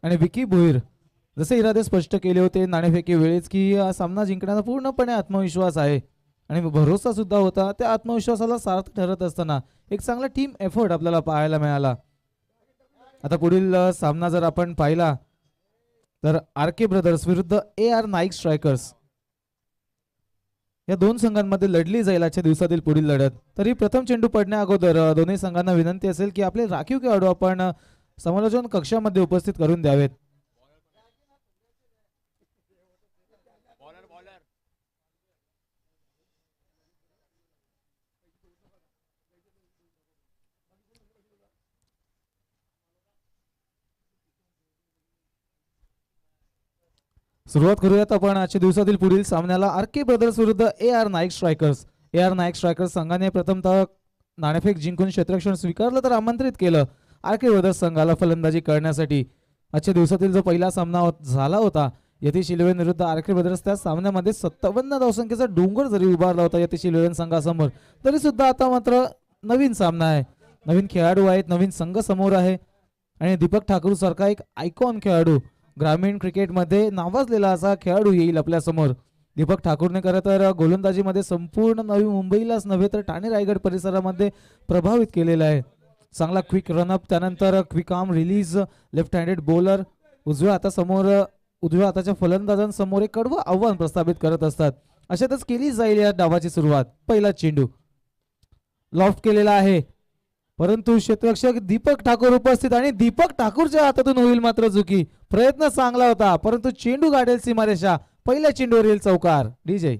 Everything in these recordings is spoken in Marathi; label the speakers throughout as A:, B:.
A: आणि विकी भोईर जसे इरादे स्पष्ट केले होते नाणेफेकी वेळेस की हा सामना जिंकण्याचा पूर्णपणे आत्मविश्वास आहे आणि भरोसा सुद्धा होता. त्या आत्मविश्वासाला सार्थ ठरत असताना एक चांगला टीम एफर्ट आपल्याला पाहायला मिळाला. आता पुढील सामना जर आपण पाहिला तर आर के ब्रदर्स विरुद्ध ए आर नाईक स्ट्रायकर्स या दोन संघांमध्ये लढली जाईल आजच्या दिवसातील पुढील लढत. तरी प्रथम चेंडू पडण्या अगोदर दोन्ही संघांना विनंती असेल की आपले राखीव खेळाडू आपण समालोचन कक्षामध्ये उपस्थित करून द्यावेत. सुरुवात करूयात आपण आजच्या दिवसातील पुढील सामन्याला. आर के ब्रदर्स विरुद्ध A R Naik Strikers. A R Naik Strikers संघाने प्रथमतः नाणेफेक जिंकून क्षेत्ररक्षण स्वीकारलं तर आमंत्रित केलं आर के ब्रदर्स संघाला फलंदाजी करण्यासाठी. आजच्या दिवसातील जो पहिला सामना झाला होता यतीश इलेव्हन विरुद्ध आर के ब्रदर्स, त्या सामन्यामध्ये 57 धावसंख्येचा डोंगर जरी उभारला होता यतीश इलेव्हन संघासमोर, तरी सुद्धा आता मात्र नवीन सामना आहे, नवीन खेळाडू आहेत, नवीन संघ समोर आहे आणि दीपक ठाकूर सारखा एक आयकॉन खेळाडू, ग्रामीण क्रिकेटमध्ये नावाजलेला असा खेळाडू येईल आपल्या समोर. दीपक ठाकूरने खरं तर गोलंदाजीमध्ये संपूर्ण नवी मुंबईलाच नव्हे तर ठाणे रायगड परिसरामध्ये प्रभावित केलेला आहे. चांगला क्विक रनअप, त्यानंतर quick arm release, left handed bowler, उजव्या हाताच्या फलंदाजांसमोर एक कडवं आव्हान प्रस्थापित करत असतात. अशातच केली जाईल या डावाची सुरुवात. पहिला चेंडू लॉफ्ट केलेला आहे परंतु क्षेत्ररक्षक दीपक ठाकूर उपस्थित आणि दीपक ठाकूरच्या हातातून होईल मात्र चुकी. प्रयत्न चांगला होता परंतु चेंडू गाडेल सीमारेषा. पहिल्या चेंडूवर येईल चौकार. डीजे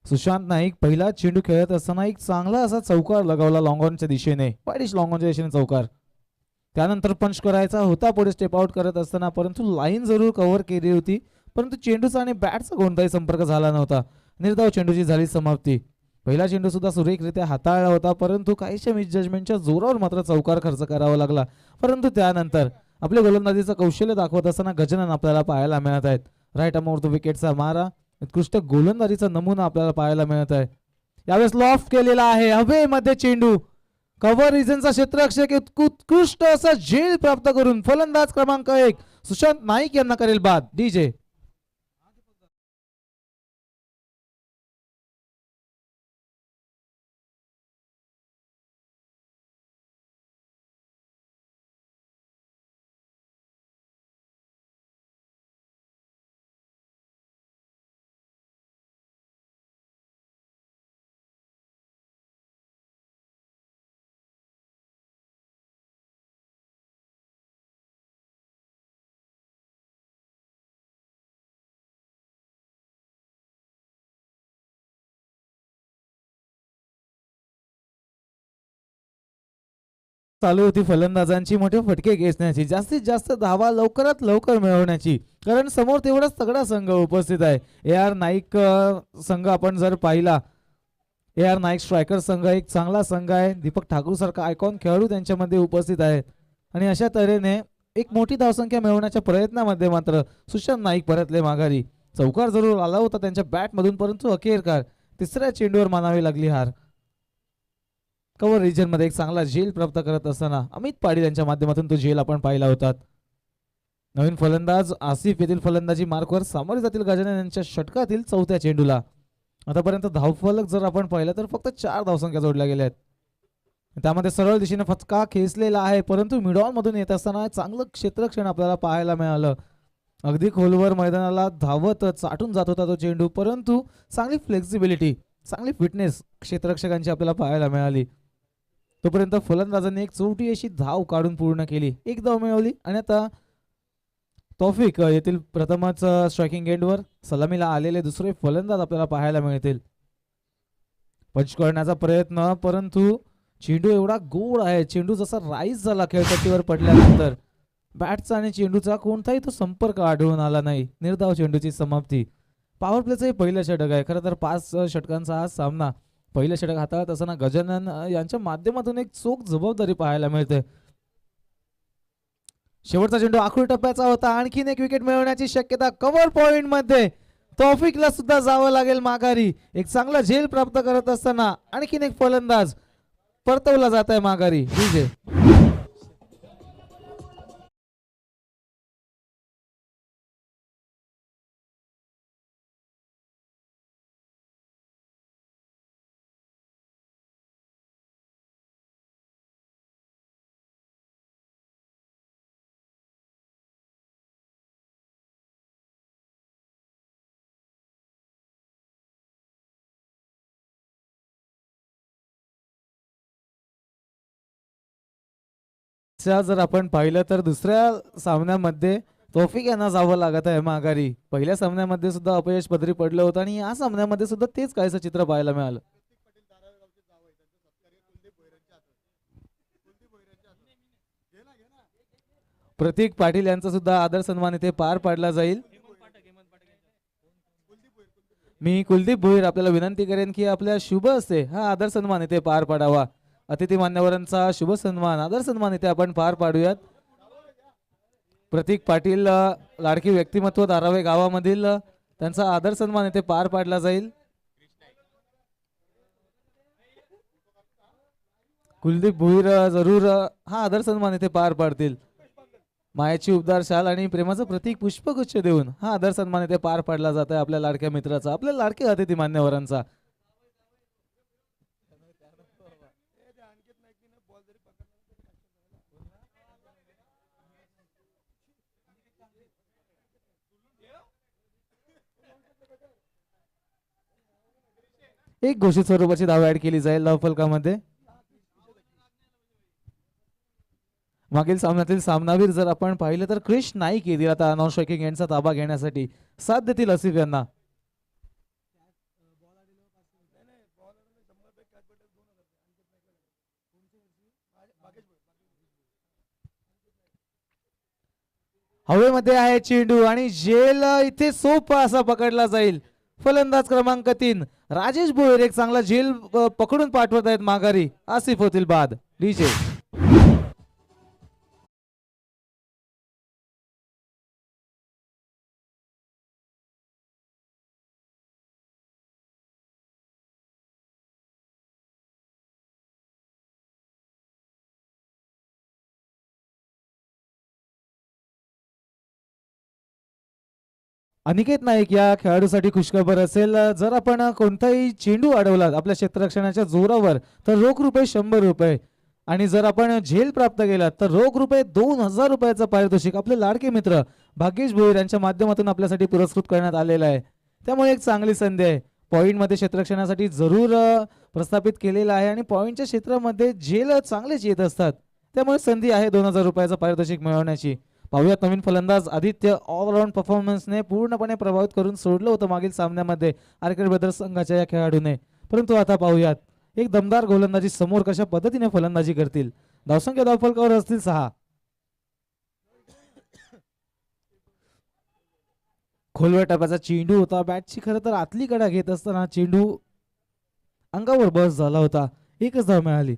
A: सुशांत नाईक पहिला चेंडू खेळत असताना एक चांगला असा चौकार लगावला लॉंग ऑनच्या दिशेने, वाईडिश लॉंग ऑनच्या दिशेने चौकार. त्यानंतर पंच करायचा होता पुढे स्टेप आउट करत असताना, परंतु लाईन जरूर कव्हर केली होती परंतु चेंडूचा आणि बॅटचा कोणताही संपर्क झाला नव्हता. निर्धाव चेंडूची झाली समाप्ती. पहिला चेंडू सुद्धा सुरेखरित्या हाताळला होता परंतु काहीशा मिसजजमेंटच्या जोरावर मात्र चौकार खर्च करावा लागला. परंतु त्यानंतर आपले गोलंदाजीचं कौशल्य दाखवत असताना गजानन आपल्याला पाहायला मिळत आहेत. राईट अमाउंट विकेटचा मारा, उत्कृष्ट गोलंदाजीचा नमुना आपल्याला पाहायला मिळत आहे. यावेळेस लॉफ्ट केलेला आहे हवेमध्ये चेंडू. कव्हर रिजनचा क्षेत्ररक्षक उत्कृष्ट असा झेल प्राप्त करून फलंदाज क्रमांक 1 सुशांत नाईक यांना करेल बाद. डीजे चालू होती फलंदाजांची मोठे फटके खेचण्याची, जास्तीत जास्त धावा लवकरात लवकर मिळवण्याची, कारण समोर तेवढाच तगडा संघ उपस्थित आहे. ए आर नाईक संघ आपण जर पाहिला, ए आर नाईक स्ट्रायकर संघ एक चांगला संघ आहे. दीपक ठाकूर सारखा आयकॉन खेळाडू त्यांच्यामध्ये उपस्थित आहेत आणि अशा तऱ्हेने एक मोठी धावसंख्या मिळवण्याच्या प्रयत्नामध्ये मात्र सुशांत नाईक परतले माघारी. चौकार जरूर आला होता त्यांच्या बॅटमधून परंतु अखेरकार तिसऱ्या चेंडूवर मानावी लागली हार. कव्हर रिजन मध्ये एक चांगला झेल प्राप्त करत असताना अमित पाटील यांच्या माध्यमातून तो झेल आपण पाहिला होता. नवीन फलंदाज आसिफ येथील फलंदाजी मार्कवर सामोरे जातील गजानन यांच्या षटकातील चौथ्या चेंडूला. आतापर्यंत धावफलक जर आपण पाहिलं तर फक्त 4 धावसंख्या जोडल्या गेल्या आहेत. त्यामध्ये सरळ दिशेने फटका खेचलेला आहे परंतु मिडऑन मधून येत असताना चांगलं क्षेत्ररक्षण आपल्याला पाहायला मिळालं. अगदी खोलवर मैदानाला धावत चाटून जात होता तो चेंडू परंतु चांगली फ्लेक्झिबिलिटी, चांगली फिटनेस क्षेत्ररक्षकांची आपल्याला पाहायला मिळाली. तोपर्यंत फलंदाजांनी एक चौटी अशी धाव काढून पूर्ण केली, एक धाव मिळवली आणि आता तौफिक येथील प्रथमच स्ट्रायकिंग एंडवर सलामीला आलेले दुसरे फलंदाज आपल्याला पाहायला मिळतील. पंच करण्याचा प्रयत्न परंतु चेंडू एवढा गोड आहे, चेंडू जसा राईज झाला खेळपट्टीवर पडल्यानंतर बॅटचा आणि चेंडूचा कोणताही तो संपर्क आढळून आला नाही. निर्धाव चेंडूची समाप्ती. पॉवर प्लेचं हे पहिलं षटक आहे. खरं तर 5 षटकांचा हा सामना पहिलं षटक हाताळत असताना गजानन यांच्या माध्यमातून एक चोख जबाबदारी पाहायला मिळते. शेवटचा चेंडू आखूड टप्प्याचा होता. आणखीन एक विकेट मिळवण्याची शक्यता कव्हर पॉइंट मध्ये. तौफिकला सुद्धा जावं लागेल माघारी. एक चांगला झेल प्राप्त करत असताना आणखीन एक फलंदाज परतवला जात आहे माघारी. विजय जर आपण पाहिलं तर दुसऱ्या सामन्यामध्ये तौफिक यांना जावं लागत आहे माघारी. पहिल्या सामन्यामध्ये सुद्धा अपयश पदरी पडलं होतं आणि या सामन्यामध्ये सुद्धा तेच काहीसं चित्र पाहायला मिळालं. प्रतीक पाटील यांचा सुद्धा आदर सन्मान इथे पार पाडला जाईल. मी कुलदीप भोईर आपल्याला विनंती करेन की आपल्या शुभ हस्ते हा आदर सन्मान इथे पार पाडावा. अतिथी मान्यवरांचा शुभ सन्मान आदर सन्मान इथे आपण पार पाडूयात. प्रतीक पाटील लाडकी व्यक्तिमत्व धारावे गावामधील त्यांचा आदर सन्मान इथे पार पाडला जाईल. कुलदीप भोईर जरूर हा आदर सन्मान इथे पार पाडतील. मायाची उबदार शाल आणि प्रेमाचं प्रतीक पुष्पगुच्छ देऊन हा आदर सन्मान इथे पार पाडला जात आहे आपल्या लाडक्या मित्राचा, आपल्या लाडक्या अतिथी मान्यवरांचा. एक घोषित स्वरूपाची धाव ऍड केली जाईल धावफलकामध्ये. मागील सामन्यातील सामनावीर जर आपण पाहिलं तर क्रिश नाईक येतील आता नॉन स्ट्रायकिंग एंडचा ताबा घेण्यासाठी. साथ देतील आसिफ यांना. हवेमध्ये आहे चेंडू आणि झेल इथे सोपा असा पकडला जाईल. फलंदाज क्रमांक 3 राजेश भोईर एक चांगला झेल पकडून पाठवत आहेत माघारी. आसिफ होतील बाद. डीजे अनिकेत नाईक या खेळाडूसाठी खुशखबर असेल. जर आपण कोणताही चेंडू अडवला आपल्या क्षेत्ररक्षणाच्या जोरावर तर रोख रुपये 100 रुपये आणि जर आपण झेल प्राप्त केला तर रोख रुपये 2000 रुपयाचं पारितोषिक आपले लाडके मित्र भाग्येश भोईर यांच्या माध्यमातून आपल्यासाठी पुरस्कृत करण्यात आलेला आहे. त्यामुळे एक चांगली संधी आहे. पॉइंट मध्ये क्षेत्ररक्षणासाठी जरूर प्रस्थापित केलेला आहे आणि पॉइंटच्या क्षेत्रामध्ये झेल चांगलेच येत असतात. त्यामुळे संधी आहे 2000 रुपयाचं पारितोषिक मिळवण्याची. पाहूयात नवीन फलंदाज आदित्य ऑलराऊंड परफॉर्मन्सने पूर्णपणे प्रभावित करून सोडलं होतं मागील सामन्यामध्ये आर्केड ब्रदर्स संघाच्या या खेळाडूने. परंतु आता पाहूयात एक दमदार गोलंदाजी समोर कशा पद्धतीने फलंदाजी करतील. धावसंख्या धावफलकावर असतील 6. खोलवर टप्प्याचा चेंडू होता. बॅटची खरं तर आतली कडा घेत असताना चेंडू अंगावर बस झाला होता. एकच धाव मिळाली.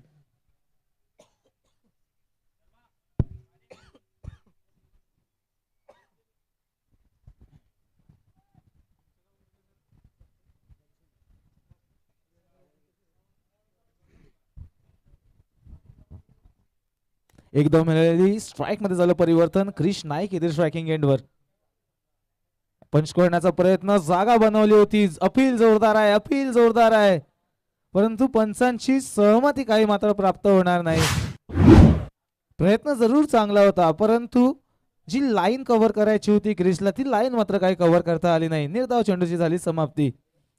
A: एक धाव मिळालेली. स्ट्राईक मध्ये झालं परिवर्तन. क्रिश नाईक येथे स्ट्रायकिंग एंडवर. पंच करण्याचा प्रयत्न जागा बनवली होती. अपील जोरदार आहे. अपील जोरदार आहे परंतु पंचांची सहमती काही मात्र प्राप्त होणार नाही. प्रयत्न जरूर चांगला होता परंतु जी लाईन कव्हर करायची होती क्रिशला ती लाईन मात्र काही कव्हर करता आली नाही. निर्धाव चेंडूची झाली समाप्ती.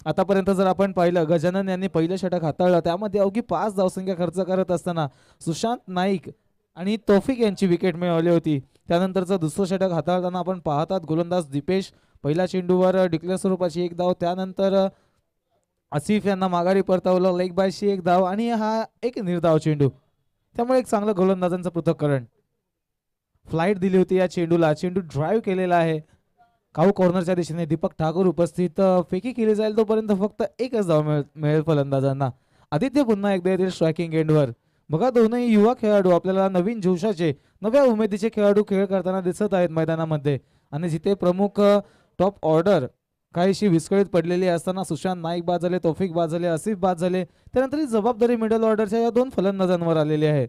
A: आतापर्यंत जर आपण पाहिलं गजानन यांनी पहिलं षटक हाताळलं त्यामध्ये अवघी 5 धावसंख्या खर्च करत असताना सुशांत नाईक आणि तौफिक यांची विकेट मिळवली होती. त्यानंतरचं दुसरं षटक हाताळताना आपण पाहतात गोलंदाज दीपेश पहिल्या चेंडूवर डिक्लेअर स्वरूपाची 1 धाव. त्यानंतर आसिफ यांना माघारी परतवलं. लेग बायशी 1 धाव आणि हा एक निर्धाव चेंडू. त्यामुळे एक चांगलं गोलंदाजांचं पृथक्करण. फ्लाईट दिली होती या चेंडूला. चेंडू ड्राईव्ह केलेला आहे. काऊ कॉर्नरच्या दिशेने दीपक ठाकूर उपस्थित. फेकी केली जाईल तोपर्यंत फक्त एकच धाव मिळेल फलंदाजांना. आदित्य पुन्हा एकदा येतील स्ट्रायकिंग एंडवर. बघा दोनही युवा खेळाडू आपल्याला नवीन जोशाचे नव्या उमेदीचे खेळाडू खेळ करताना दिसत आहेत मैदानामध्ये. आणि जिथे प्रमुख टॉप ऑर्डर काहीशी विस्कळीत पडलेली असताना सुशांत नाईक बाद झाले, तौफिक बाद झाले, आसिफ बाद झाले, त्यानंतर ही जबाबदारी मिडल ऑर्डरच्या या दोन फलंदाजांवर आलेली आहे.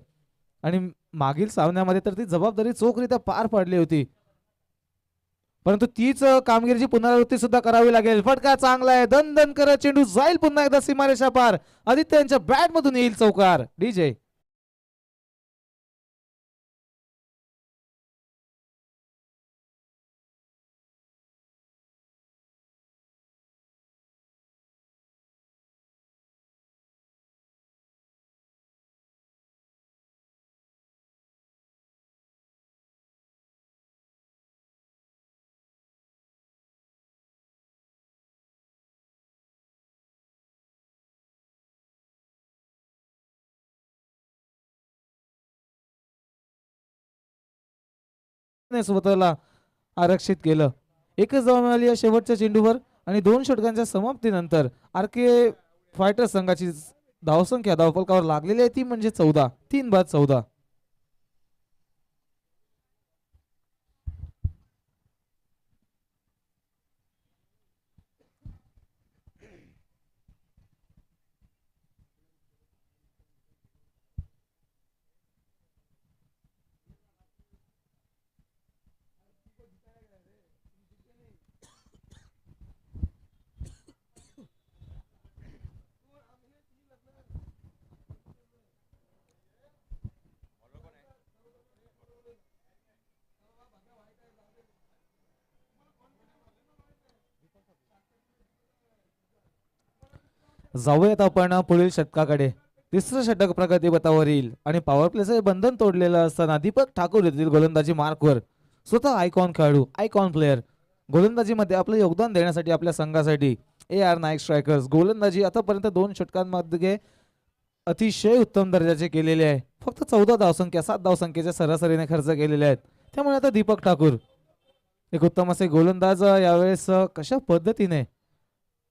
A: आणि मागील सामन्यामध्ये तर ती जबाबदारी चोखरीत्या पार पाडली होती, परंतु तीच कामगिरीची पुनरावृत्ती सुद्धा करावी लागेल. फटका चांगला आहे, दन दन करत चेंडू जाईल पुन्हा एकदा सीमारेषा पार. आदित्य यांच्या बॅट मधून येईल चौकार. डीजे स्वतःला आरक्षित केलं. एकच धाव मिळाली या शेवटच्या चेंडूवर आणि 2 षटकांच्या समाप्तीनंतर आर के फायटर्स संघाची धावसंख्या धावफलकावर लागलेली आहे ती म्हणजे 14. 3/14. जाऊयात आपण पुढील षटकाकडे. तिसरं षटक प्रगतीपथावर येईल आणि पॉवर प्लेचं बंधन तोडलेलं असताना दीपक ठाकूर येथील गोलंदाजी मार्कवर स्वतः आयकॉन खेळाडू, आयकॉन प्लेअर, गोलंदाजीमध्ये आपलं योगदान देण्यासाठी आपल्या संघासाठी AR नाईक स्ट्रायकर्स. गोलंदाजी आतापर्यंत 2 षटकांमध्ये अतिशय उत्तम दर्जाचे केलेले आहे. फक्त 14 धावसंख्या 7 धावसंख्येच्या सरासरीने खर्च केलेले आहेत. त्यामुळे आता दीपक ठाकूर एक उत्तम असे गोलंदाज यावेळेस कशा पद्धतीने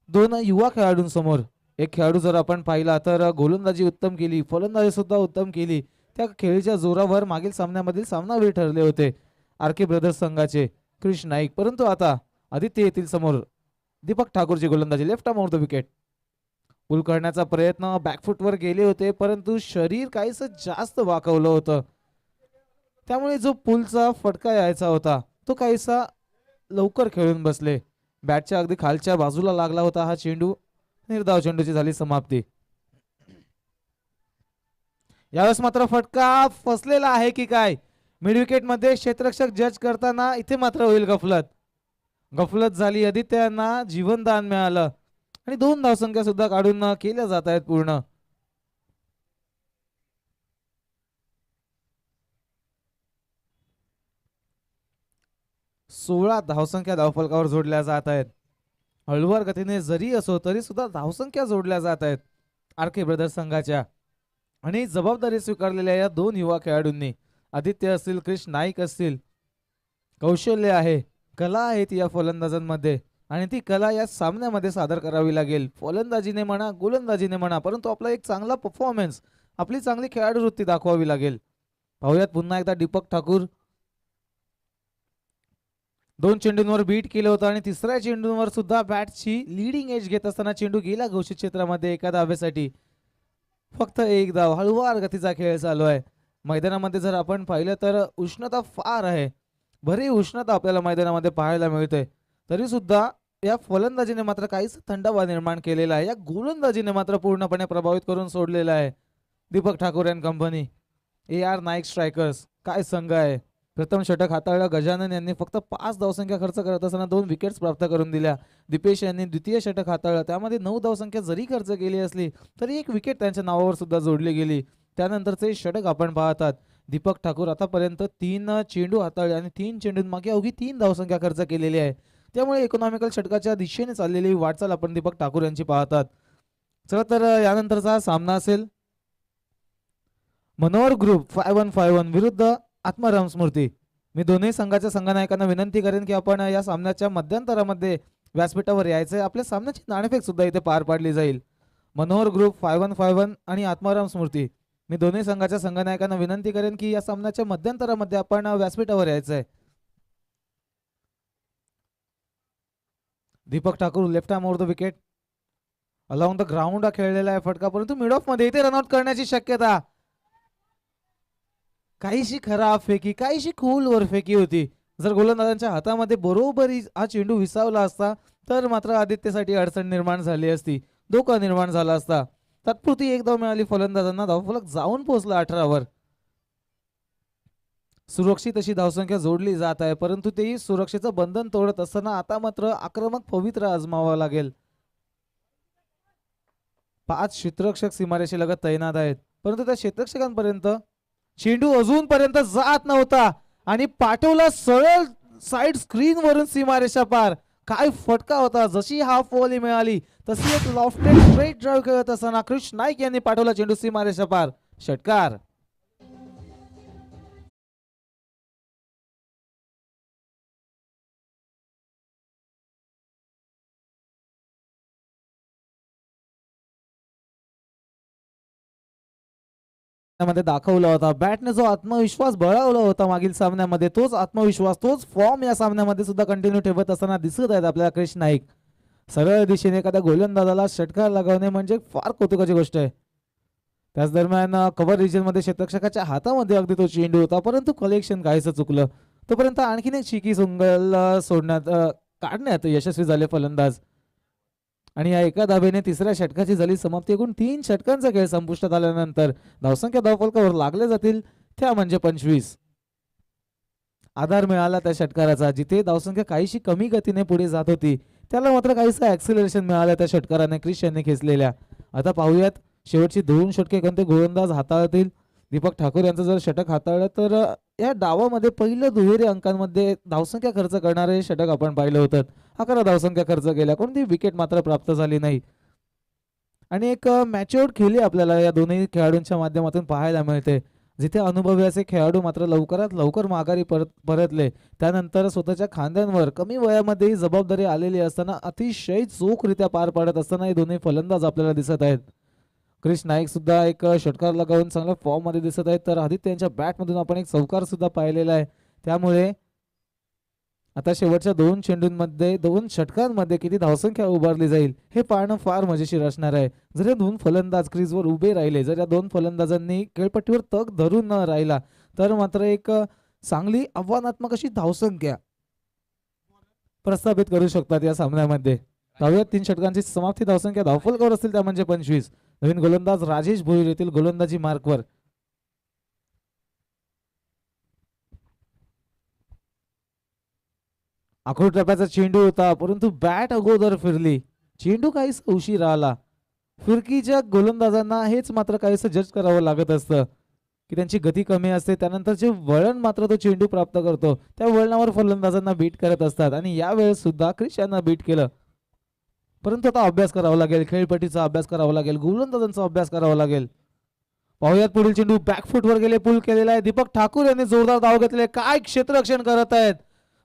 A: दोन युवा खेळाडूंसमोर एक खेळाडू जर आपण पाहिला तर गोलंदाजी उत्तम केली, फलंदाजी सुद्धा उत्तम केली. त्या खेळीच्या जोरावर मागील सामन्यामधील सामनावीर ठरले होते RK ब्रदर्स संघाचे क्रिश नाईक. परंतु आता आदित्य येथील समोर दीपक ठाकूरची गोलंदाजी left arm off the wicket. Pull करण्याचा प्रयत्न बॅकफुटवर गेले होते, परंतु शरीर काहीच जास्त वाकवलं होतं, त्यामुळे जो पुलचा फटका यायचा होता तो काहीसा लवकर खेळून बसले. बॅटच्या अगदी खालच्या बाजूला लागला होता हा चेंडू. निर्धाव चेंडूची झाली समाप्ती. यावेळेस मात्र फटका फसलेला आहे की काय? मिड विकेट मध्ये क्षेत्ररक्षक जज करताना इथे मात्र होईल गफलत. गफलत झाली. आदित्य यांना जीवनदान मिळालं आणि 2 धावसंख्या सुद्धा काढून केल्या जात आहेत पूर्ण. सोळा धावसंख्या धावफलकावर जोडल्या जात आहेत. हळुवार गतीने जरी असो तरी सुद्धा धावसंख्या जोडल्या जात आहेत RK ब्रदर्स संघाच्या. आणि जबाबदारी स्वीकारलेल्या या 2 युवा खेळाडूंनी, आदित्य असतील, क्रिश नाईक असतील, कौशल्य आहे, कला आहेत या फलंदाजांमध्ये आणि ती कला या सामन्यामध्ये सादर करावी लागेल. फलंदाजीने म्हणा, गोलंदाजीने म्हणा, परंतु आपला एक चांगला परफॉर्मन्स, आपली चांगली खेळाडू वृत्ती दाखवावी लागेल. पाहूयात पुन्हा एकदा दीपक ठाकूर. 2 चेंडूंवर बीट केलं होतं आणि तिसऱ्या चेंडूंवर सुद्धा बॅटची लीडिंग एज घेत असताना चेंडू गेला घोषित क्षेत्रामध्ये एका धावेसाठी. फक्त एक धाव. हळुवार गतीचा खेळ चालू आहे मैदानामध्ये. जर आपण पाहिलं तर उष्णता फार आहे, बरी उष्णता आपल्याला मैदानामध्ये पाहायला मिळते. तरी सुद्धा या फलंदाजीने मात्र काहीच थंडावा निर्माण केलेला आहे. या गोलंदाजीने मात्र पूर्णपणे प्रभावित करून सोडलेला आहे Deepak Thakur and company. AR Naik strikers काय संघ आहे. प्रथम षटक हाताळलं गजानन यांनी फक्त 5 धावसंख्या खर्च करत असताना 2 विकेट्स प्राप्त करून दिल्या. दीपेश यांनी द्वितीय षटक हाताळलं, त्यामध्ये 9 धावसंख्या जरी खर्च केली असली तरी 1 विकेट त्यांच्या नावावर सुद्धा जोडली गेली. त्यानंतरचे षटक आपण पाहतात. दीपक ठाकूर आतापर्यंत 3 चेंडू हाताळले आणि 3 चेंडूंमागे अवघी 3 धावसंख्या खर्च केलेली आहे. त्यामुळे इकॉनॉमिकल षटकाच्या दिशेने चाललेली वाटचाल आपण दीपक ठाकूर यांची पाहतात. चला तर यानंतरचा सामना असेल मनोहर ग्रुप 5151 विरुद्ध आत्माराम स्मृती. मी दोन्ही संघाच्या संघनायकांना विनंती करेन की आपण या सामन्याच्या मध्यंतरामध्ये व्यासपीठावर यायचंय. आपल्या सामन्याची नाणेफेक सुद्धा इथे पार पाडली जाईल. मनोहर ग्रुप 5151 आणि आत्माराम स्मृती, मी दोन्ही संघाच्या संघनायकांना विनंती करेन की या सामन्याच्या मध्यंतरामध्ये आपण व्यासपीठावर यायचं आहे. Deepak Thakur left arm over the wicket, along the ground हा खेळलेला आहे फटका, परंतु मिड ऑफ मध्ये इथे रनआउट करण्याची शक्यता. काहीशी खराब फेकी, काहीशी खोलवर फेकी होती. जर गोलंदाजांच्या हातामध्ये बरोबर हा चेंडू विसावला असता तर मात्र आदित्यसाठी अडचण निर्माण झाली असती, धोका निर्माण झाला असता. तात्पुरती एक धाव मिळाली फलंदाजांना, धावफलक जाऊन पोहोचला 18 वर. सुरक्षित अशी धावसंख्या जोडली जात आहे, परंतु तेही सुरक्षेचं बंधन तोडत असताना आता मात्र आक्रमक पवित्र आजमावा लागेल. 5 क्षेत्ररक्षक सीमारेषेलगत तैनात आहेत, परंतु त्या क्षेत्ररक्षकांपर्यंत चेंडू अजूनपर्यंत जात नव्हता आणि पाठवला सरळ साइड स्क्रीन वरून सीमारेषा पार. काय फटका होता. जशी हाफ वॉली मिळाली तशी एक लॉफ्टेड स्ट्रेट ड्राइव्ह खेळत असताना क्रिश नाईक यांनी पाठवला चेंडू सीमारेषा पार. षटकार. मध्ये दाखवला होता बॅटने जो आत्मविश्वास बळावला होता मागील सामन्यामध्ये, तोच आत्मविश्वास तोच फॉर्म या सामन्यामध्ये सुद्धा कंटिन्यू ठेवत असताना दिसत आहेत आपल्याला क्रिश नाईक. सरळ दिशेने एखाद्या गोलंदाजाला षटकार लगावणे म्हणजे फार कौतुकाची गोष्ट आहे. त्याच दरम्यान कव्हर रिजन मध्ये क्षेत्ररक्षकाच्या हातामध्ये अगदी तो चेंडू होता, परंतु कलेक्शन काहीच चुकलं. तोपर्यंत आणखीन एक शिकी सुंगल सोडण्यात काढण्यात यशस्वी झाले फलंदाज आणि या एका धाब्याने तिसऱ्या षटकाची झाली समाप्ती. एकूण 3 षटकांचा खेळ संपुष्टात आल्यानंतर धावसंख्या धावफलकावर लागले जातील त्या म्हणजे 25. आधार मिळाला त्या षटकाराचा, जिथे धावसंख्या काहीशी कमी गतीने पुढे जात होती त्याला मात्र काहीसा ऍक्सिलरेशन मिळालं त्या षटकाराने क्रिश यांनी खेचलेल्या. आता पाहूयात शेवटची 2 षटके कोणते गोलंदाज हाताळतील. दीपक ठाकूर यांचं जर षटक हाताळलं तर या डावामध्ये पहिलं दुहेरी अंकांमध्ये धावसंख्या खर्च करणारे षटक आपण पाहिलं होतं. 11 धावसंख्या खर्च केल्या, कोणती विकेट मात्र प्राप्त झाली नाही आणि एक मॅच्युअर्ड खेळी आपल्याला या दोन्ही खेळाडूंच्या माध्यमातून पाहायला मिळते, जिथे अनुभवी असे खेळाडू मात्र लवकरात लवकर माघारी परतले. त्यानंतर स्वतःच्या खांद्यांवर कमी वयामध्ये जबाबदारी आलेली असताना अतिशय चोखरित्या पार पाडत असताना हे दोन्ही फलंदाज आपल्याला दिसत आहेत. क्रिश नाईक सुद्धा एक षटकार लगावून चांगल्या फॉर्म मध्ये दिसत आहेत, तर आदित्य यांच्या बॅटमधून आपण एक चौकार सुद्धा पाहिलेला आहे. त्यामुळे आता शेवटच्या 2 चेंडूंमध्ये 2 षटकांमध्ये किती धावसंख्या उभारली जाईल हे पाहणं फार मजेशीर असणार आहे. जर या 2 फलंदाज क्रीजवर उभे राहिले, जर या 2 फलंदाजांनी खेळपट्टीवर तग धरून न राहिला तर मात्र एक चांगली आव्हानात्मक अशी धावसंख्या प्रस्थापित करू शकतात या सामन्यामध्ये. पाहूयात 3 षटकांची समाप्ती धावसंख्या धावफलकावर असतील त्या म्हणजे 25. नवीन गोलंदाज राजेश भोईर येथील गोलंदाजी मार्कवर. आखूड टप्प्याचा चेंडू होता, परंतु बॅट अगोदर फिरली, चेंडू काहीच उशीर आला. फिरकीच्या गोलंदाजांना हेच मात्र काहीच जज करावं लागत असतं की त्यांची गती कमी असते, त्यानंतर जे वळण मात्र तो चेंडू प्राप्त करतो त्या वळणावर फलंदाजांना बीट करत असतात आणि यावेळेस सुद्धा क्रिश यांना बीट केलं. परंतु आता अभ्यास करावा लागेल, खेळपट्टीचा अभ्यास करावा लागेल, गोलंदाजांचा अभ्यास करावा लागेल. पाहुयात पुढील चेंडू बॅकफुटवर गेले, पुल केलेला आहे. दीपक ठाकूर यांनी जोरदार धाव घेतले, काय क्षेत्ररक्षण करत आहेत.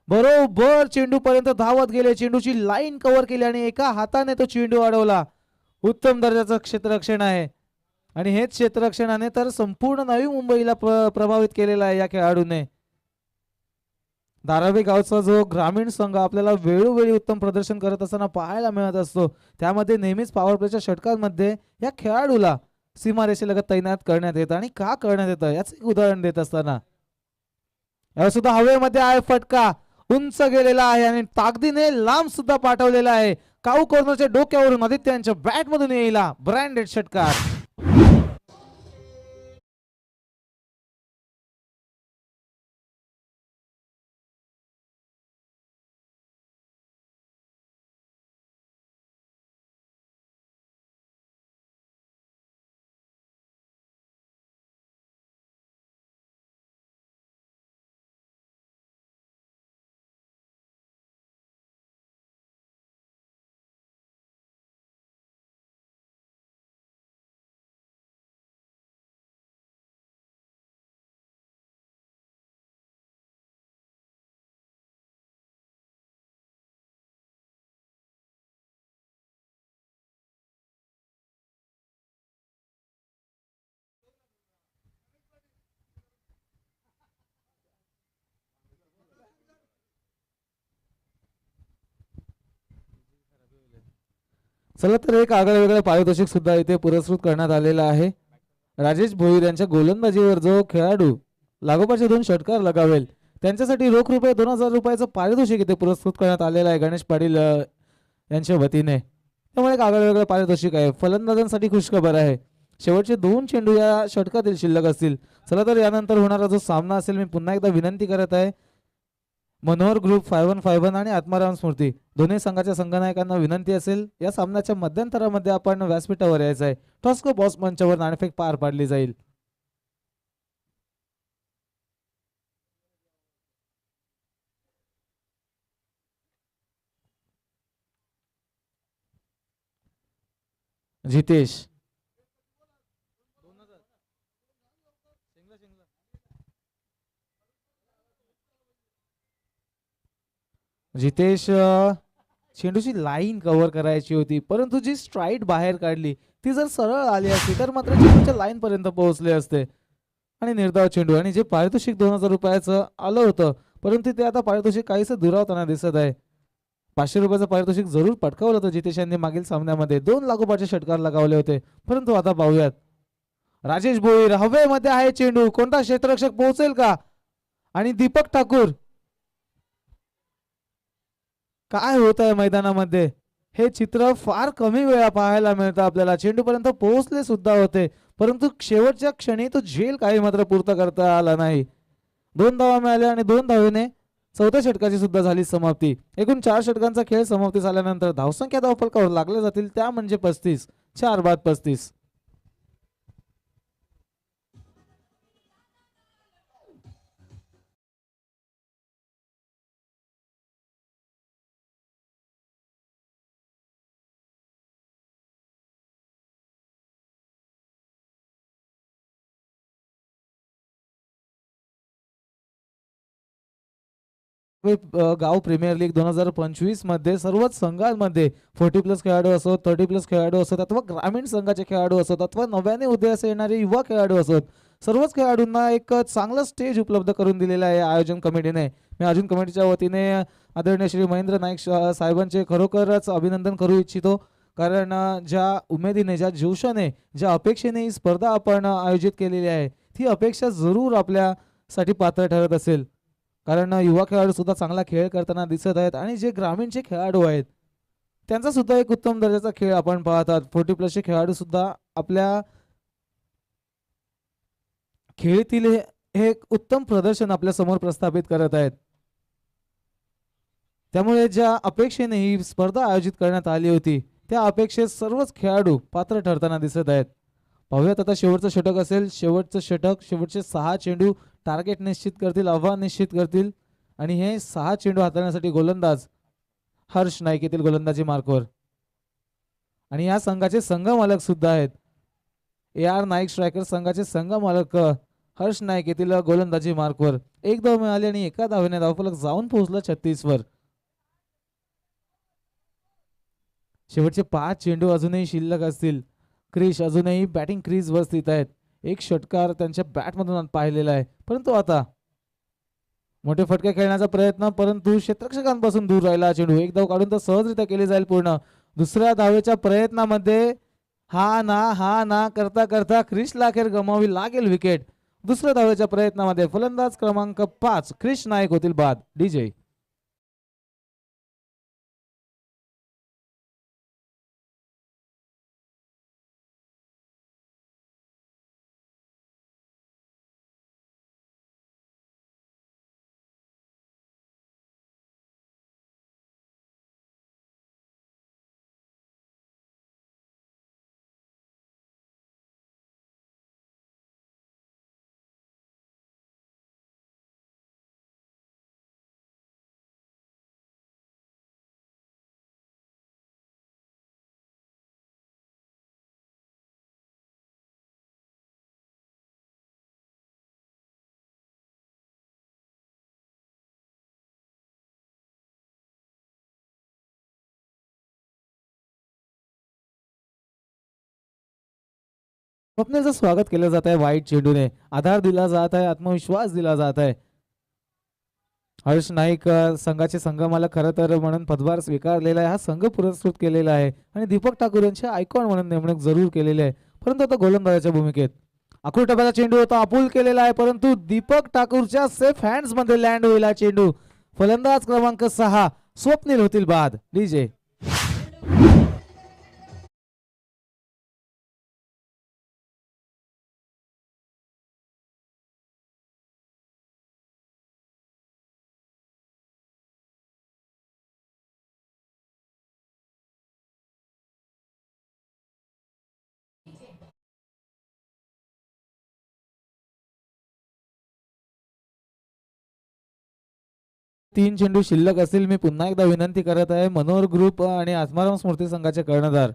A: बरोबर चेंडू पर्यंत धावत गेले, चेंडूची लाईन कव्हर केली आणि एका हाताने तो चेंडू अडवला. उत्तम दर्जाचं क्षेत्ररक्षण आहे आणि हेच क्षेत्ररक्षणाने तर संपूर्ण नवी मुंबईला प्रभावित केलेला आहे या खेळाडूने. धारावी गावचा जो ग्रामीण संघ आपल्याला वेळोवेळी उत्तम प्रदर्शन करत असताना पाहायला मिळत असतो, त्यामध्ये नेहमीच पॉवर प्लेच्या षटकांमध्ये या खेळाडूला सीमारेषेलगत तैनात करण्यात येतं आणि का करण्यात येतं याच एक उदाहरण देत असताना सुद्धा हवेमध्ये आहे फटका, उंच गेलेला आहे आणि ताकदीने लांब सुद्धा पाठवलेला आहे. काऊ कॉर्नरच्या डोक्यावरून आदित्यांच्या बॅटमधून येईला ब्रँडेड षटकार. चला तर एक आगळं वेगळं पारितोषिक सुद्धा इथे पुरस्कृत करण्यात आलेलं आहे. राजेश भोईर यांच्या गोलंदाजीवर जो खेळाडू लागोपाठचे 2 षटकार लगावेल त्यांच्यासाठी रोख रुपये 2000 रुपयाचं पारितोषिक इथे पुरस्कृत करण्यात आलेलं आहे गणेश पाटील यांच्या वतीने. त्यामुळे एक आगळं वेगळं पारितोषिक आहे. फलंदाजांसाठी खुशखबर आहे. शेवटचे 2 चेंडू या षटकातील शिल्लक असतील. चला तर यानंतर होणारा जो सामना असेल मी पुन्हा एकदा विनंती करत आहे मनोहर ग्रुप 5151 आणि आत्माराम स्मृती दोन्ही संघाच्या संघनायकांना विनंती असेल या सामन्याच्या मध्यंतरामध्ये आपण व्यासपीठावर यायचं आहे. टॉस्को बॉस मंचावर नाणेफेक पार पाडली जाईल. जितेश जितेश चेंडूची लाईन कव्हर करायची होती परंतु जी स्ट्राईट बाहेर काढली ती जर सरळ आली असती तर मात्र चेंडूच्या लाईन पर्यंत पोहोचले असते आणि निर्धाव चेंडू आणि जे पारितोषिक 2000 रुपयाचं आलं होतं परंतु ते आता पारितोषिक काहीसं दुरावताना दिसत आहे. 500 रुपयाचं पारितोषिक जरूर पटकावलं होतं जितेश यांनी मागील सामन्यामध्ये 2 लागोपाठचे षटकार लगावले होते. परंतु आता पाहूयात राजेश भोईर हवेमध्ये आहे चेंडू कोणता क्षेत्ररक्षक पोहोचेल का आणि दीपक ठाकूर काय होत आहे मैदानामध्ये हे चित्र फार कमी वेळा पाहायला मिळतं आपल्याला. चेंडू पर्यंत पोहोचले सुद्धा होते परंतु शेवटच्या क्षणी तो झेल काही मात्र पूर्ण करता आला नाही. 2 धावा मिळाल्या आणि 2 धावेने 4थ्या षटकाची सुद्धा झाली समाप्ती. एकूण 4 षटकांचा खेळ समाप्ती झाल्यानंतर धावसंख्या धावफलकावर लागल्या जातील त्या म्हणजे 35. 4 बाद 35. गाव प्रीमियर लीग 2025 मध्ये सर्वच संघांमध्ये 40+ खेळाडू असोत 30+ खेळाडू असोत अथवा ग्रामीण संघाचे खेळाडू असोत अथवा नव्याने उदयास येणारे युवा खेळाडू असोत सर्वच खेळाडूंना एक चांगलं स्टेज उपलब्ध करून दिलेलं आहे आयोजन कमिटीने. मी आयोजन कमिटीच्या वतीने आदरणीय श्री महेंद्र नाईक साहेबांचे खरोखरच अभिनंदन करू इच्छितो. कारण ज्या उमेदीने ज्या जोशाने ज्या अपेक्षेने ही स्पर्धा आपण आयोजित केलेली आहे ती अपेक्षा जरूर आपल्यासाठी पात्र ठरत असेल. कारण युवा खेळाडू सुद्धा चांगला खेळ करताना दिसत आहेत आणि जे ग्रामीणचे खेळाडू आहेत त्यांचा सुद्धा एक उत्तम दर्जाचा खेळ आपण पाहतात. 40+ खेळाडू सुद्धा आपल्या खेळीतील हे एक उत्तम प्रदर्शन आपल्या समोर प्रस्थापित करत आहेत. त्यामुळे ज्या अपेक्षेने ही स्पर्धा आयोजित करण्यात आली होती त्या अपेक्षेत सर्वच खेळाडू पात्र ठरताना दिसत आहेत. पाहूयात आता शेवटचं षटक असेल. शेवटचं षटक शेवटचे 6 चेंडू टार्गेट निश्चित करतील आव्हान निश्चित करतील आणि हे 6 चेंडू हाताळण्यासाठी गोलंदाज हर्ष नाईक येथील गोलंदाजी मार्कवर आणि या संघाचे संघ मालक सुद्धा आहेत. AR नाईक स्ट्रायकर संघाचे संघ मालक हर्ष नाईक येथील गोलंदाजी मार्कवर. 1 धाव मिळाली आणि एका धावेने धावफलक जाऊन पोहोचला 36 वर. शेवटचे 5 चेंडू अजूनही शिल्लक असतील. क्रिश अजूनही बॅटिंग क्रीज वर स्थित आहेत. एक षटकार त्यांच्या बॅटमधून पाहिलेला आहे परंतु आता मोठे फटके खेळण्याचा प्रयत्न परंतु क्षेत्ररक्षकांपासून दूर राहिला चेंडू. 1 धाव काढून तर सहजरित्या केली जाईल पूर्ण. दुसऱ्या धावेच्या प्रयत्नामध्ये हा ना करता करता क्रिशला अखेर गमावी लागेल विकेट. दुसऱ्या धावेच्या प्रयत्नामध्ये फलंदाज क्रमांक 5 क्रिश नाईक होतील बाद. डीजे स्वप्नेचं स्वागत केलं जात आहे. वाईट चेंडूने आधार दिला जात आहे आत्मविश्वास दिला जात आहे हर्ष नाईक संघाचे संघमालक खरं तर म्हणून पदभार स्वीकारलेला आहे. हा संघ पुरस्कृत केलेला आहे आणि दीपक ठाकूर यांचे आयकॉन म्हणून नेमणूक जरूर केलेली आहे, परंतु आता गोलंदाजाच्या भूमिकेत. आखूड टप्प्याचा चेंडू होता, अपुल केलेला आहे, परंतु दीपक ठाकूरच्या सेफ हँड्स मध्ये लँड होईल हा चेंडू. फलंदाज क्रमांक 6 स्वप्नील होतील बाद. डीजे 3 चेंडू शिल्लक असतील. मी पुन्हा एकदा विनंती करत आहे, मनोहर ग्रुप आणि आत्माराम स्मृती संघाचे कर्णधार,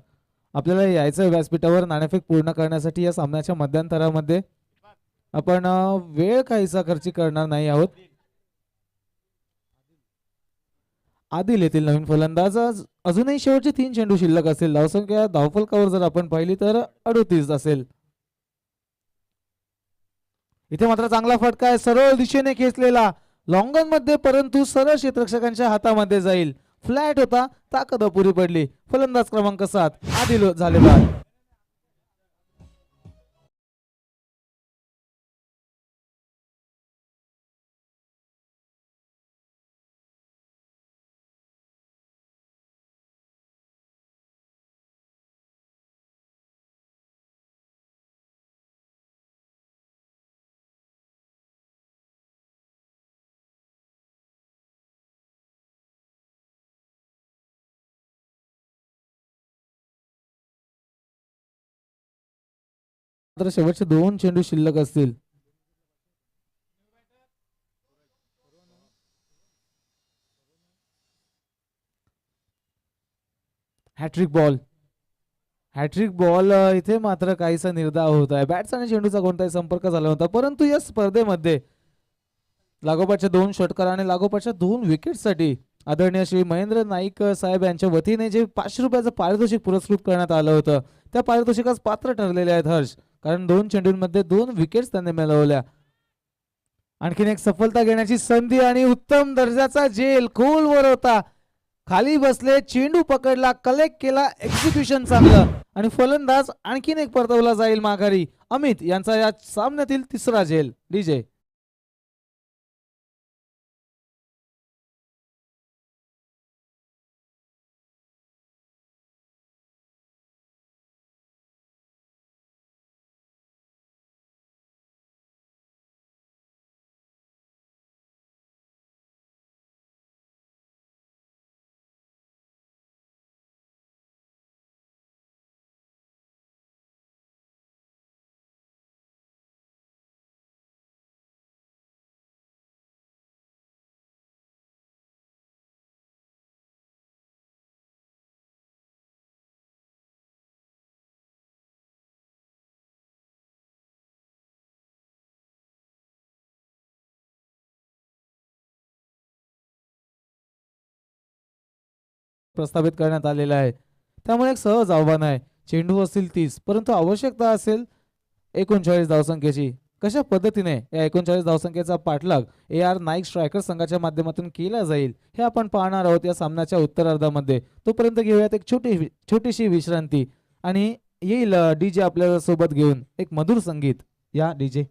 A: आपल्याला यायचं व्यासपीठावर नाणेफेक पूर्ण करण्यासाठी. या सामन्याच्या मध्यंतरामध्ये आपण वेळ काहीसा खर्ची करणार नाही आहोत. आदिल येथील नवीन फलंदाज. अजूनही शेवटचे 3 चेंडू शिल्लक असतील. धावसंख्या धावफलकावर जर आपण पाहिली तर 38 असेल. इथे मात्र चांगला फटका आहे, सरळ दिशेने खेचलेला लॉंगन मध्ये, परंतु सरळ क्षेत्ररक्षकांच्या हातामध्ये जाईल. फ्लॅट होता, ताकद अपुरी पडली. फलंदाज क्रमांक 7 आदिल झाले बाद. मात्र शेवटचे 2 चेंडू शिल्लक असतील. Hat trick ball. Hat trick ball. इथे मात्र काहीसा निर्धाव होत आहे. बॅट्स आणि चेंडूचा कोणताही संपर्क झाला होता, परंतु या स्पर्धेमध्ये लागोपाठच्या 2 षटकार आणि लागोपाठच्या 2 विकेटसाठी आदरणीय श्री महेंद्र नाईक साहेब यांच्या वतीने जे 500 रुपयाचं पारितोषिक पुरस्कृत करण्यात आलं होतं, त्या पारितोषिकास पात्र ठरलेले आहेत हर्ष, कारण 2 चेंडूंमध्ये 2 विकेट्स त्यांनी मिळवल्या. आणखीन एक सफलता घेण्याची संधी आणि उत्तम दर्जाचा झेल. खोलवर होता, खाली बसले, चेंडू पकडला, कलेक्ट केला, एक्झिक्युशन चांगलं आणि फलंदाज आणखीन एक परतवला जाईल माघारी. अमित यांचा या सामन्यातील 3रा झेल. डीजे प्रस्तावित करण्यात आलेला आहे, त्यामुळे एक सहज आव्हान आहे. चेंडू असतील 30, परंतु आवश्यकता असेल 39 धावसंख्येची. कशा पद्धतीने या 39 धावसंख्येचा पाठलाग ए आर नाईक स्ट्रायकर संघाच्या माध्यमातून केला जाईल हे आपण पाहणार आहोत या सामन्याच्या उत्तरार्धामध्ये. तोपर्यंत घेऊयात एक छोटीशी विश्रांती आणि येईल डीजे आपल्या सोबत घेऊन एक मधुर संगीत. या डीजे.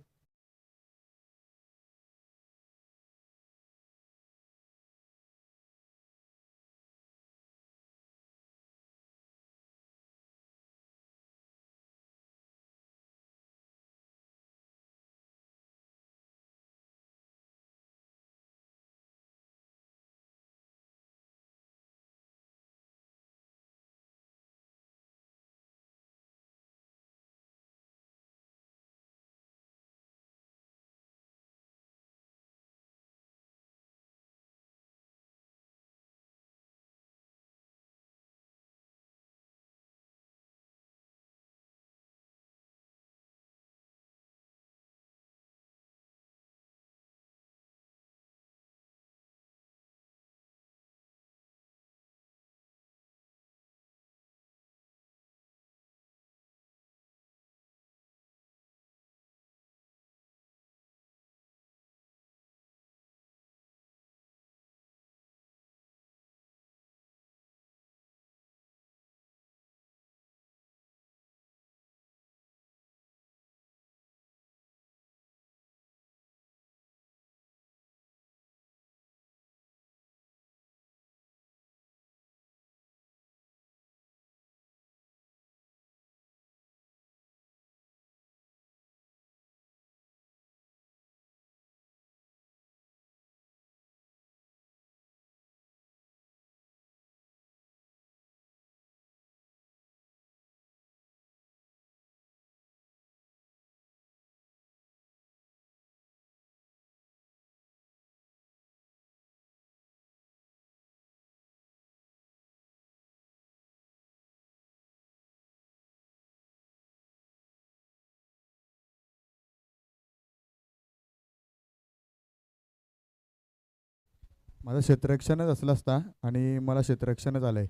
B: माझं क्षेत्ररक्षणच असलं असता आणि मला क्षेत्ररक्षणच आलंय.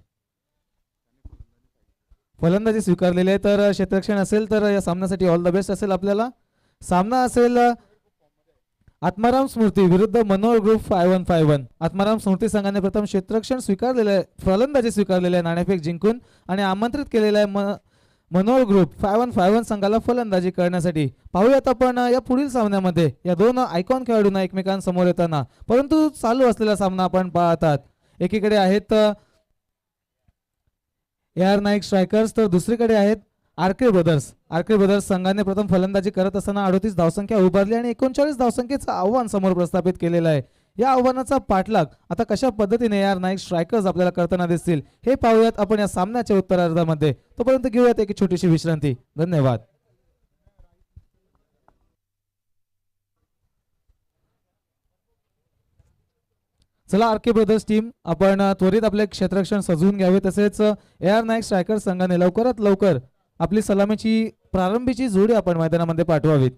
A: फलंदाजी स्वीकारलेली आहे, तर क्षेत्ररक्षण असेल तर या सामन्यासाठी ऑल द बेस्ट असेल आपल्याला. सामना असेल आत्माराम स्मृती विरुद्ध मनोहर ग्रुप 5151. आत्माराम स्मृती संघाने प्रथम क्षेत्ररक्षण स्वीकारलेलं आहे, फलंदाजी स्वीकारलेली आहे नाणेफेक जिंकून, आणि आमंत्रित केलेलं आहे मनोहर ग्रुप 5151 संघाला फलंदाजी करण्यासाठी. पाहूयात आपण या पुढील सामन्यामध्ये या दोन आयकॉन खेळाडूंना एकमेकांसमोर येताना. परंतु चालू असलेला सामना आपण पाहतात. एकीकडे आहेत AR नाईक स्ट्रायकर्स, तर दुसरीकडे आहेत आरके ब्रदर्स. आरके ब्रदर्स संघाने प्रथम फलंदाजी करत असताना 38 धावसंख्या उभारली आणि 39 धावसंख्येचं आव्हान समोर प्रस्थापित केलेलं आहे. या आव्हानाचा पाठलाग आता कशा पद्धतीने AR नाईक स्ट्रायकर्स आपल्याला करताना दिसतील हे पाहूयात आपण या सामन्याच्या उत्तरार्धामध्ये. तोपर्यंत घेऊयात एक छोटीशी विश्रांती. धन्यवाद. चला आरके ब्रदर्स टीम, आपण त्वरित आपले क्षेत्ररक्षण सजवून घ्यावे. तसेच AR नाईक स्ट्रायकर्स संघाने लवकरात लवकर आपली सलामीची प्रारंभीची जोडी आपण मैदानामध्ये पाठवावीत.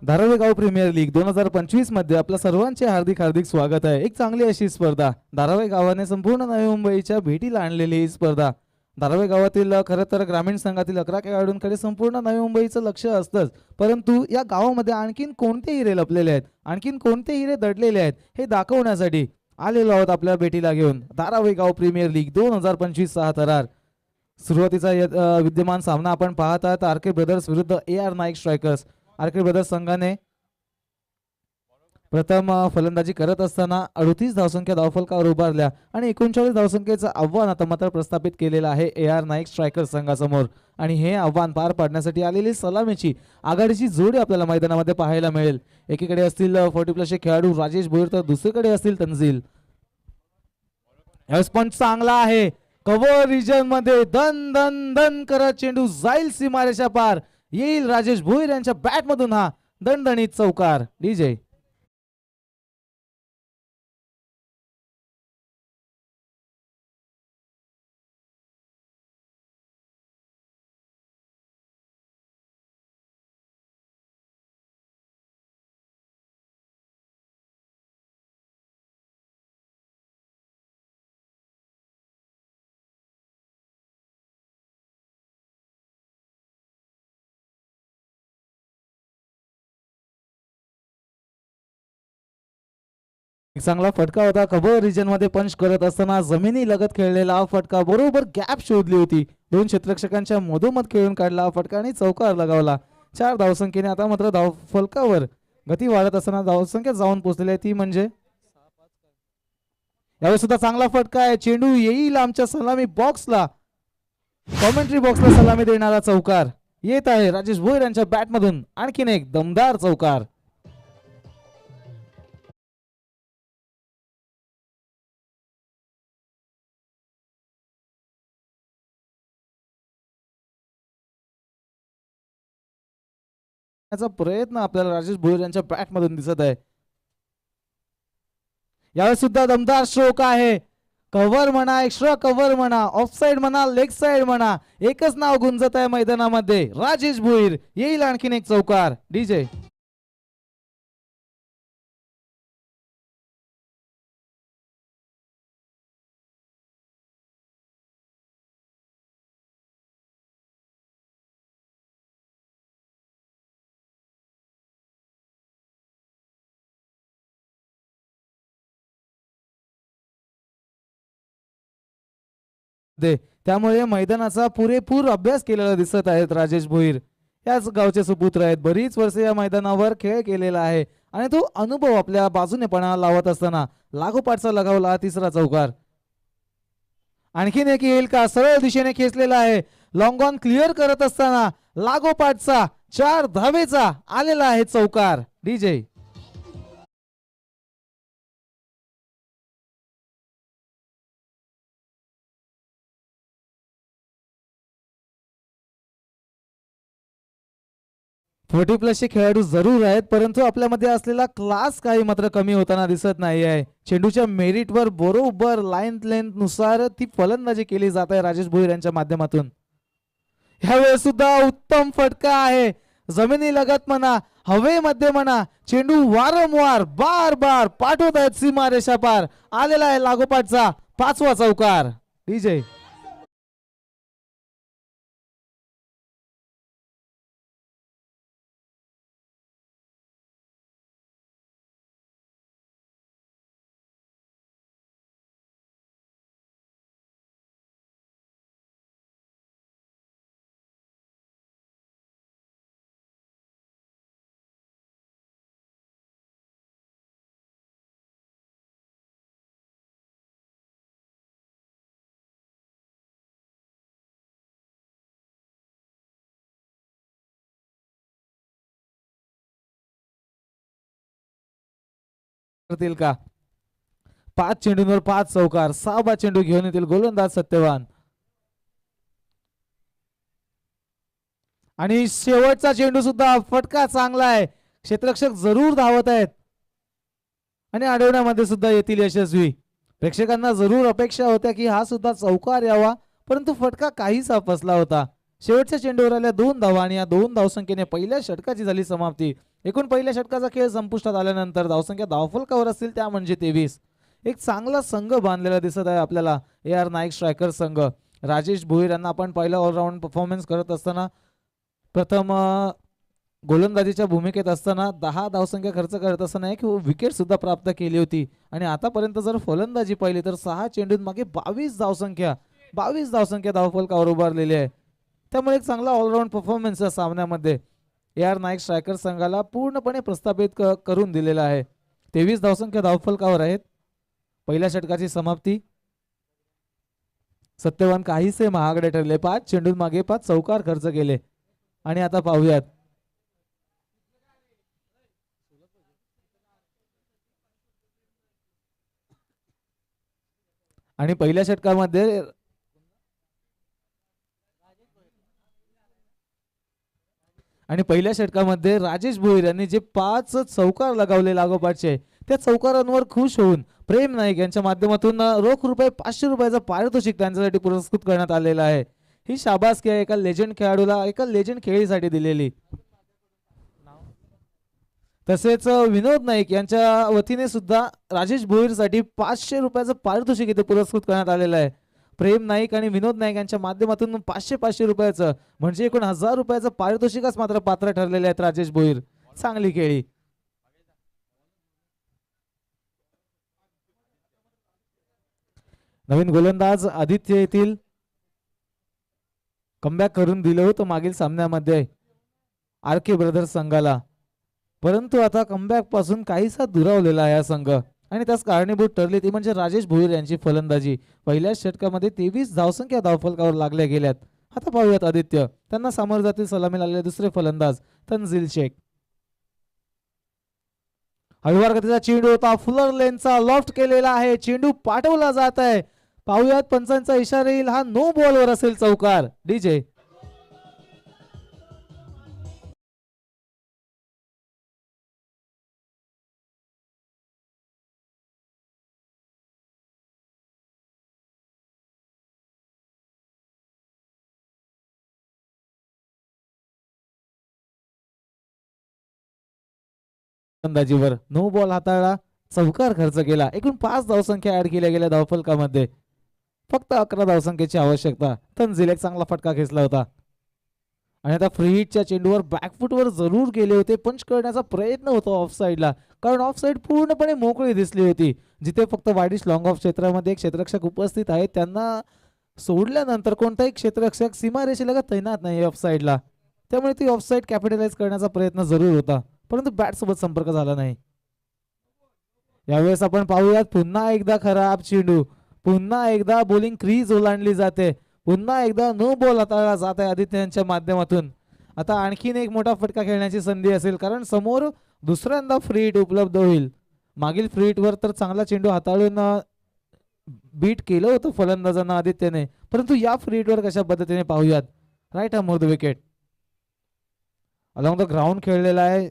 A: धारावी गाव प्रीमियर लीग 2025 मध्ये आपल्या सर्वांचे हार्दिक हार्दिक स्वागत आहे. एक चांगली अशी स्पर्धा धारावी गावाने संपूर्ण नवी मुंबईच्या भेटीला आणलेली ही स्पर्धा. धारावी गावातील खरं तर ग्रामीण संघातील 11 खेळाडूंकडे संपूर्ण नवी मुंबईचं लक्ष असतंच, परंतु या गावामध्ये आणखीन कोणते हिरे लपलेले आहेत, आणखीन कोणते हिरे दडलेले आहेत हे दाखवण्यासाठी आलेलो आहोत आपल्या भेटीला घेऊन. धारावी गाव प्रीमियर लीग 2025 6 थरार. सुरुवातीचा विद्यमान सामना आपण पाहत आहात आरके ब्रदर्स विरुद्ध AR Naik Strikers. RK Brothers संघाने प्रथम फलंदाजी करत असताना 38 धावसंख्या धावफलकावर उभारल्या आणि 39 धावसंख्येचं आव्हान आता मात्र प्रस्थापित केलेलं आहे AR नाईक स्ट्रायकर्स संघासमोर. आणि हे आव्हान पार पाडण्यासाठी आलेली सलामीची आघाडीची जोडी आपल्याला मैदानामध्ये पाहायला मिळेल. एकीकडे असतील 40+ खेळाडू राजेश भोईर, तर दुसरीकडे असतील तंजील. यावेळेस पण चांगला आहे, कव्हर रिजन मध्ये धन धन धन करत चेंडू जाईल सीमारेषा पार, येईल राजेश भोईर यांच्या बॅट मधून हा दणदणीत चौकार. डीजे एक चांगला फटका होता, कव्हर रिजन मध्ये पंच करत असताना जमिनी लगत खेळलेला फटका, बरोबर गॅप शोधली होती, दोन क्षेत्ररक्षकांच्या मधोमध खेळून काढला फटका आणि चौकार लगावला. 4 धावसंख्येने आता मात्र धाव फलकावर गती वाढत असताना धावसंख्या जाऊन पोहोचलेली आहे, ती म्हणजे यावेळी सुद्धा चांगला फटका आहे, चेंडू येईल आमच्या सलामी बॉक्सला, कॉमेंट्री बॉक्सला सलामी देणारा चौकार येत आहे राजेश भोईर यांच्या बॅट मधून. आणखीन एक दमदार चौकार. याचा प्रयत्न आपल्याला राजेश भोईर यांच्या बॅट मधून दिसत आहे. यावेळी सुद्धा दमदार स्ट्रोक आहे, कव्हर म्हणा, एक्स्ट्रा कव्हर म्हणा, ऑफ साइड म्हणा, लेग साइड म्हणा, एकच नाव गुंजत आहे मैदानामध्ये, राजेश भोईर. येईल आणखीन एक चौकार. डीजे दे. त्यामुळे मैदानाचा पुरेपूर अभ्यास केलेला दिसत आहेत राजेश भोईर. याच गावचे सुपुत्र आहेत, बरीच वर्षे या मैदानावर खेळ केलेला आहे आणि तो अनुभव आपल्या बाजूने पणा लावत असताना लागोपाठचा लगावला तिसरा चौकार. आणखीन एक येईल का? सरळ दिशेने खेचलेला आहे, लॉंग ऑन क्लिअर करत असताना लागोपाठचा 4 धावेचा आलेला आहे चौकार. डीजे 40+ चे खेळाडू जरूर आहेत, परंतु आपल्यामध्ये असलेला क्लास काही मात्र कमी होताना दिसत नाही आहे. चेंडूच्या मेरिटवर बरोबर लाईन लेंथ नुसार ती फलंदाजी केली जात आहे राजेश भोईर यांच्या माध्यमातून. ह्यावेळेस सुद्धा उत्तम फटका आहे, जमिनी लगत म्हणा, हवेमध्ये म्हणा, चेंडू वारंवार बार बार पाठवत आहेत सीमारेषा पार. आलेला आहे लागोपाठचा 5वा चौकार. डीजे करतील का? 5 चेंडूंवर 5 चौकार, 6 चेंडू घेऊन येतील गोलंदाज सत्यवान. आणि शेवटचा चेंडू सुद्धा फटका चांगला आहे, क्षेत्ररक्षक जरूर धावत आहेत आणि अडवण्यामध्ये सुद्धा येतील यशस्वी. प्रेक्षकांना जरूर अपेक्षा होत्या की हा सुद्धा चौकार यावा, परंतु फटका काहीसा फसला होता. शेवटच्या चेंडूवर आल्या 2 धावा आणि या 2 धावसंख्येने पहिल्या षटकाची झाली समाप्ती. एकूण पहिल्या षटकाचा खेळ संपुष्टात आल्यानंतर धावसंख्या धावफलकावर असतील त्या म्हणजे 23. एक चांगला संघ बांधलेला दिसत आहे आपल्याला AR नाईक स्ट्रायकर संघ. राजेश भोईर यांना आपण पहिला ऑलराऊंड परफॉर्मन्स करत असताना प्रथम गोलंदाजीच्या भूमिकेत असताना 10 धावसंख्या खर्च करत असताना एक विकेट सुद्धा प्राप्त केली होती आणि आतापर्यंत जर फलंदाजी पाहिली तर 6 चेंडूत मागे 22 धावसंख्या धावफलकावर उभारलेली आहे. त्यामुळे एक चांगला ऑलराऊंड परफॉर्मन्स या सामन्यामध्ये AR नाईक स्ट्रायकर संघाला पूर्णपणे प्रस्थापित करून दिलेला आहे. 23 धावसंख्या धावफलकावर आहेत. पहिल्या षटकाची समाप्ती. सत्यवान काहीसे महागडे ठरले, 5 चेंडूत मागे 5 चौकार खर्च केले. आणि आता पाहूयात आणि पहिल्या षटकामध्ये राजेश भोईर यांनी जे 5 चौकार लगावले लागोपाठचे, त्या चौकारांवर खुश होऊन प्रेम नाईक यांच्या माध्यमातून रोख रुपये 500 रुपयाचं पारितोषिक त्यांच्यासाठी पुरस्कृत करण्यात आलेलं आहे. ही शाबासकी आहे एका लेजंड खेळाडूला, एका लेजंड खेळीसाठी दिलेली. तसेच विनोद नाईक यांच्या वतीने सुद्धा राजेश भोईर साठी 500 रुपयाचं पारितोषिक इथे पुरस्कृत करण्यात आलेलं आहे. प्रेम नाईक आणि विनोद नाईक यांच्या माध्यमातून 500 रुपयाचं म्हणजे एकूण 1000 रुपयाचं पारितोषिकच मात्र पात्र ठरलेले आहेत राजेश भोईर. चांगली खेळी. नवीन गोलंदाज आदित्य येथील. कमबॅक करून दिलं होतं मागील सामन्यामध्ये RK ब्रदर्स संघाला, परंतु आता कमबॅक पासून काहीसा दुरावलेला आहे हा संघ आणि त्यास कारणीभूत ठरली ती म्हणजे राजेश भोईर यांची फलंदाजी. पहिल्या षटकामध्ये 23 धावसंख्या धावफलकावर लागल्या गेल्यात. आता पाहूयात आदित्य, त्यांना सामोरे जातील सलामी लागलेले दुसरे फलंदाज तन्झील शेख. हळूवार गतीचा चेंडू होता, फुलर लेनचा लॉफ्ट केलेला आहे, चेंडू पाठवला जात आहे. पाहूयात पंचांचा इशारा येईल, हा नो बॉलवर असेल चौकार. डीजे अंदाजीवर नो बॉल हाताळला, चौकार खर्च केला, एकूण 5 धावसंख्या ऍड केल्या गेल्या धावफलकामध्ये. फक्त 11 धावसंख्येची आवश्यकता. तंजील एक चांगला फटका खेचला होता आणि आता फ्री हिटच्या चेंडूवर बॅकफुटवर जरूर गेले होते. पंच करण्याचा प्रयत्न होता ऑफ साईडला, कारण ऑफ साईड पूर्णपणे मोकळी दिसली होती. जिथे फक्त वाईडिश लॉंग ऑफ क्षेत्रामध्ये एक क्षेत्ररक्षक उपस्थित आहे, त्यांना सोडल्यानंतर कोणताही क्षेत्ररक्षक सीमारेषेलगत तैनात नाही ऑफ साईडला. त्यामुळे ती ऑफ साईड कॅपिटलाइज करण्याचा प्रयत्न जरूर होता, परंतु बॅट सोबत संपर्क झाला नाही. यावेळेस आपण पाहूयात पुन्हा एकदा खराब चेंडू, पुन्हा एकदा बॉलिंग क्रीज ओलांडली जाते, पुन्हा एकदा नो बॉल हाताळला जात आहे आदित्य यांच्या माध्यमातून. आता आणखीन एक मोठा फटका खेळण्याची संधी असेल, कारण समोर दुसऱ्यांदा फ्री हिट उपलब्ध होईल. मागील फ्री हिटवर तर चांगला चेंडू हाताळून बीट केलं होतं फलंदाजांना आदित्यने, परंतु या फ्री हिटवर कशा पद्धतीने पाहूयात. Right arm the wicket, along the ground खेळलेला आहे.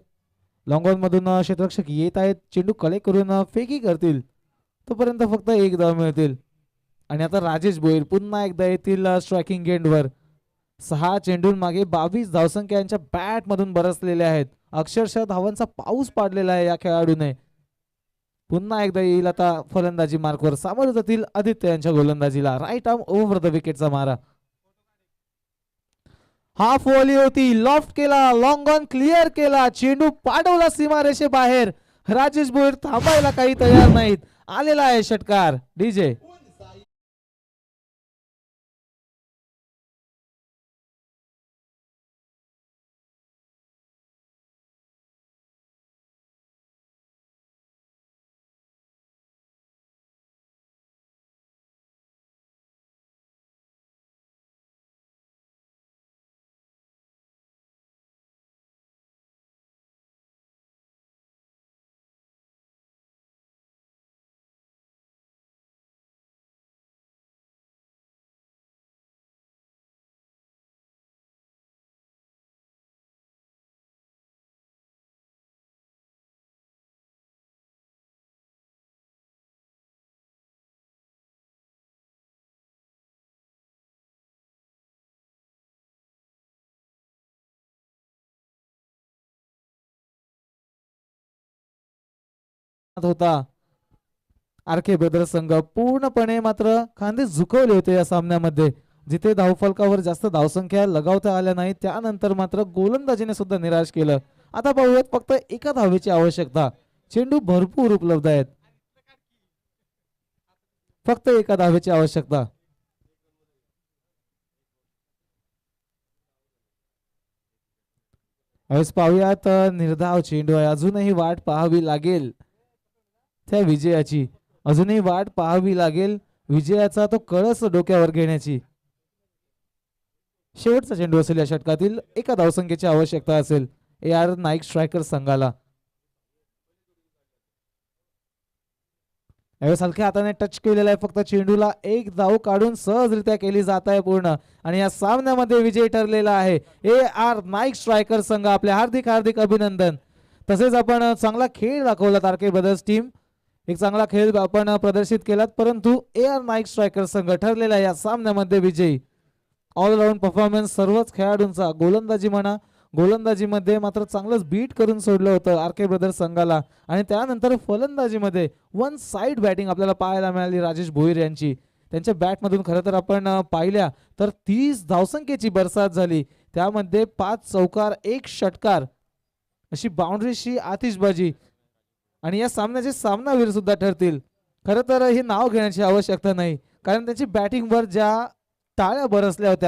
A: लॉंग ऑन मधून क्षेत्ररक्षक येत आहेत, चेंडू कलेक्ट करून फेकी करतील, तोपर्यंत फक्त 1 धाव मिळतील. आणि आता राजेश भोईर पुन्हा एकदा येतील स्ट्रायकिंग एंडवर. 6 चेंडूं मागे 22 धावसंख्या यांच्या बॅट मधून बरसलेल्या आहेत. अक्षरशः धावांचा पाऊस पाडलेला आहे या खेळाडूने. पुन्हा एकदा येईल आता फलंदाजी मार्कवर, सामोरे जातील आदित्य यांच्या गोलंदाजीला. राईट आर्म ओव्हर द विकेटचा मारा. हाफ वॉली होती, लॉफ्ट केला, लॉंग ऑन क्लिअर केला, चेंडू पाठवला सीमारेषे बाहेर. राजेश भोईर थांबायला काही तयार नाहीत. आलेला आहे षटकार. डीजे होता. आरके ब्रदर्स संघ पूर्णपणे मात्र खांदे झुकवले होते या सामन्यामध्ये. जिथे धावफलकावर जास्त धावसंख्या लगावता आल्या नाही, त्यानंतर मात्र गोलंदाजीने सुद्धा निराश केलं. आता पाहूयात फक्त 1 धावेची आवश्यकता. चेंडू भरपूर उपलब्ध आहेत, फक्त 1 धावेची आवश्यकता. यावेळेस पाहूयात निर्धाव चेंडू आहे. अजूनही वाट पाहावी लागेल त्या विजयाची, अजूनही वाट पाहावी लागेल विजयाचा तो कळस डोक्यावर घेण्याची. शेवटचा चेंडू असेल या षटकातील. 1 धावसंख्येची आवश्यकता असेल AR नाईक स्ट्रायकर संघाला. यावेळेस हलक्या हाताने टच केलेला आहे फक्त चेंडूला. 1 धाव काढून सहजरित्या केली जात आहे पूर्ण, आणि या सामन्यामध्ये विजयी ठरलेला आहे AR नाईक स्ट्रायकर संघ. आपले हार्दिक हार्दिक अभिनंदन. तसेच आपण चांगला खेळ दाखवला. आरके ब्रदर्स टीम एक चांगला खेळ आपण प्रदर्शित केलात, परंतु AR नाईक स्ट्रायकर संघ ठरलेला या सामन्यामध्ये विजयी. ऑलराऊंड परफॉर्मन्स सर्वच खेळाडूंचा. गोलंदाजी म्हणा, गोलंदाजीमध्ये मात्र चांगलंच बीट करून सोडलं होतं आरके ब्रदर्स संघाला, आणि त्यानंतर फलंदाजीमध्ये 1 साइड बॅटिंग आपल्याला पाहायला मिळाली राजेश भोईर यांची. त्यांच्या बॅटमधून खरं तर आपण पाहिल्या तर 30 धावसंख्येची बरसात झाली. त्यामध्ये 5 चौकार, 1 षटकार अशी बाउंड्रीशी आतिषबाजी, आणि या सामन्याचे सामनावीर सुद्धा ठरतील. खरं तर हे नाव घेण्याची आवश्यकता नाही, कारण त्यांची बॅटिंगवर ज्या टाळ्या बरसल्या होत्या